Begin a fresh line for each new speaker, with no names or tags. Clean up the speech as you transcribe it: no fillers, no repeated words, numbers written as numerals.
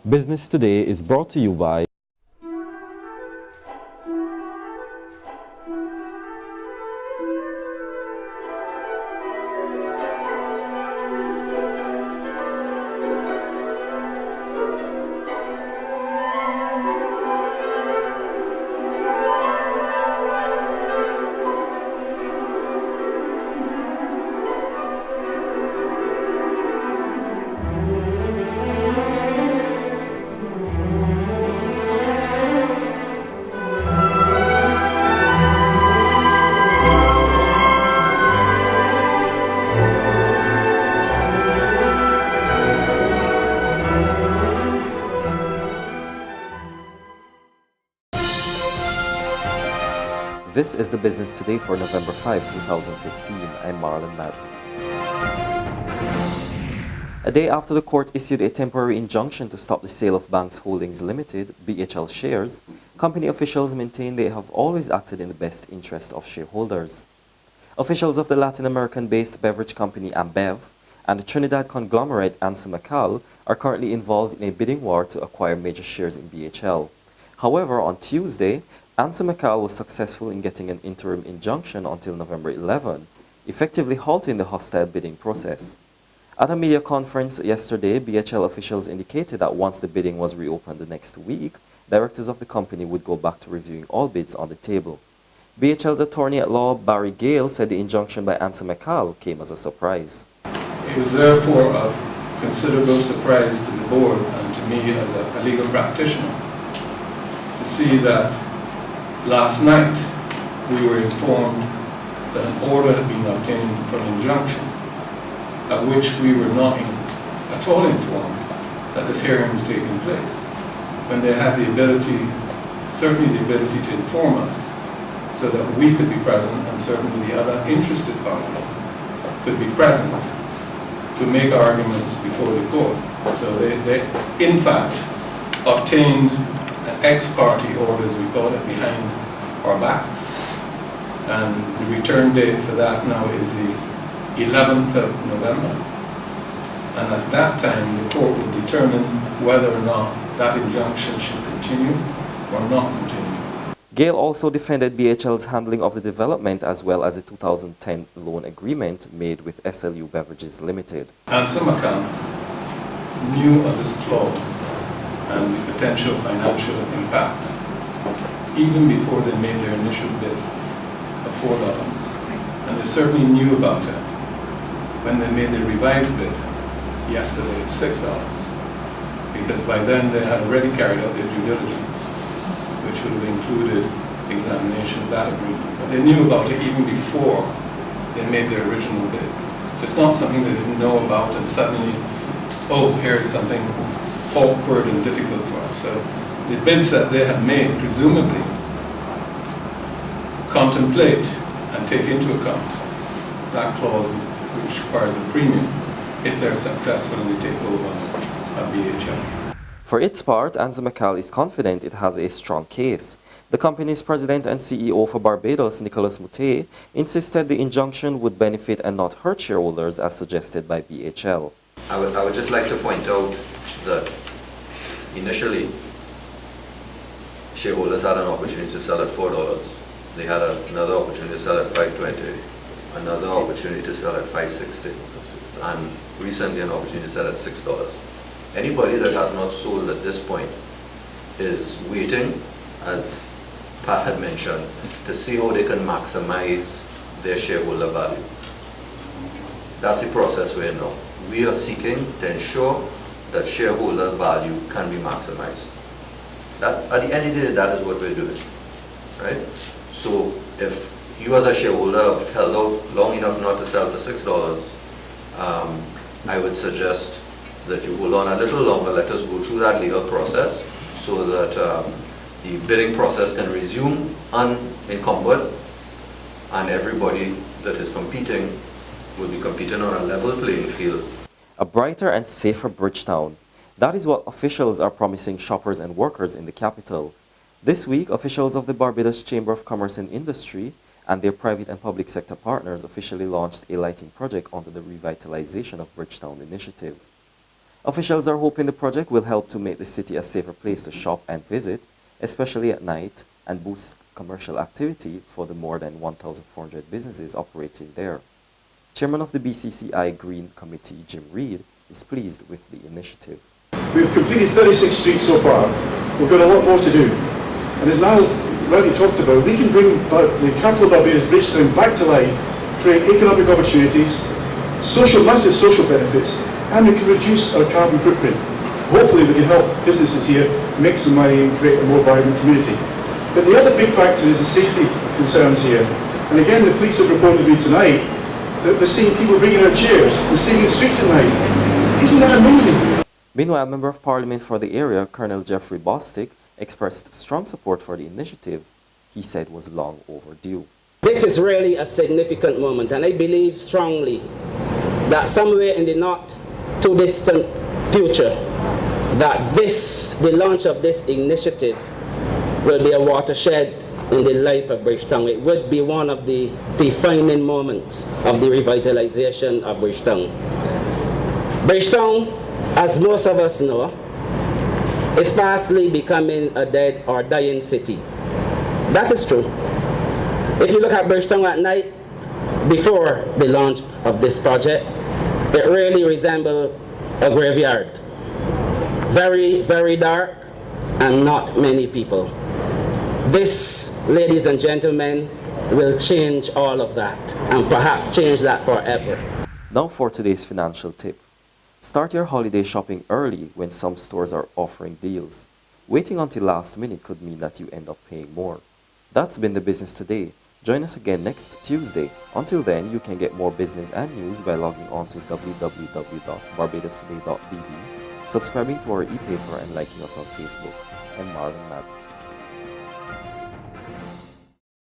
Business Today is brought to you by This is the Business Today for November 5, 2015. I'm Marlon Madden. A day after the court issued a temporary injunction to stop the sale of Banks Holdings Limited, BHL shares, company officials maintain they have always acted in the best interest of shareholders. Officials of the Latin American-based beverage company Ambev and the Trinidad conglomerate Ansa are currently involved in a bidding war to acquire major shares in BHL. However, on Tuesday, Ansa was successful in getting an interim injunction until November 11, effectively halting the hostile bidding process. At a media conference yesterday, BHL officials indicated that once the bidding was reopened the next week, directors of the company would go back to reviewing all bids on the table. BHL's attorney-at-law Barry Gale said the injunction by Ansa came as a surprise.
It was therefore of considerable surprise to the board and to me as a legal practitioner to see that last night we were informed that an order had been obtained for an injunction, at which we were not at all informed that this hearing was taking place, when they had the ability, certainly the ability to inform us so that we could be present and certainly the other interested parties could be present to make arguments before the court. So they in fact obtained an ex parte order, as we call it, behind our backs, and the return date for that now is the 11th of November, and at that time the court will determine whether or not that injunction should continue or not continue.
Gale also defended BHL's handling of the development as well as the 2010 loan agreement made with SLU Beverages Limited.
Ansa knew of this clause and the potential financial impact even before they made their initial bid of $4. And they certainly knew about it when they made their revised bid yesterday at $6, because by then they had already carried out their due diligence, which would have included examination of that agreement. But they knew about it even before they made their original bid. So it's not something they didn't know about and suddenly, oh, here's something awkward and difficult for us. So the bids that they have made presumably contemplate and take into account that clause which requires a premium if they're successful in the takeover of BHL.
For its part, Ansa is confident it has a strong case. The company's president and CEO for Barbados, Nicholas Muté, insisted the injunction would benefit and not hurt shareholders as suggested by BHL.
I would just like to point out that initially shareholders had an opportunity to sell at $4. They had another opportunity to sell at $5.20, another opportunity to sell at $5.60, and recently an opportunity to sell at $6. Anybody that has not sold at this point is waiting, as Pat had mentioned, to see how they can maximize their shareholder value. That's the process we're in now. We are seeking to ensure that shareholder value can be maximized. That, at the end of the day, that is what we're doing, right? So if you as a shareholder have held out long enough not to sell for $6, I would suggest that you hold on a little longer. Let us go through that legal process so that the bidding process can resume unencumbered, and everybody that is competing will be competing on a level playing field.
A brighter and safer Bridgetown. That is what officials are promising shoppers and workers in the capital. This week, officials of the Barbados Chamber of Commerce and Industry and their private and public sector partners officially launched a lighting project under the Revitalization of Bridgetown initiative. Officials are hoping the project will help to make the city a safer place to shop and visit, especially at night, and boost commercial activity for the more than 1,400 businesses operating there. Chairman of the BCCI Green Committee, Jim Reid, is pleased with the initiative.
We've completed 36 streets so far. We've got a lot more to do. And as Niall rightly talked about, we can bring the capital of Barbados, Bridgetown, back to life, create economic opportunities, massive social benefits, and we can reduce our carbon footprint. Hopefully we can help businesses here make some money and create a more vibrant community. But the other big factor is the safety concerns here. And again, the police have reported to me tonight that they're seeing people bringing out chairs and staying in the streets at night. Isn't that amazing?
Meanwhile, Member of Parliament for the area, Colonel Jeffrey Bostick, expressed strong support for the initiative he said was long overdue.
This is really a significant moment, and I believe strongly that somewhere in the not too distant future, that the launch of this initiative will be a watershed in the life of Bridgetown. It would be one of the defining moments of the revitalization of Bridgetown. Bridgetown, as most of us know, is fastly becoming a dead or dying city. That is true. If you look at Bridgetown at night, before the launch of this project, it really resembled a graveyard. Very, very dark, and not many people. This, ladies and gentlemen, will change all of that, and perhaps change that forever.
Now for today's financial tip. Start your holiday shopping early when some stores are offering deals. Waiting until last minute could mean that you end up paying more. That's been the business today. Join us again next Tuesday. Until then, you can get more business and news by logging on to www.barbadostoday.bb, subscribing to our e-paper and liking us on Facebook. I'm Marlon Madden.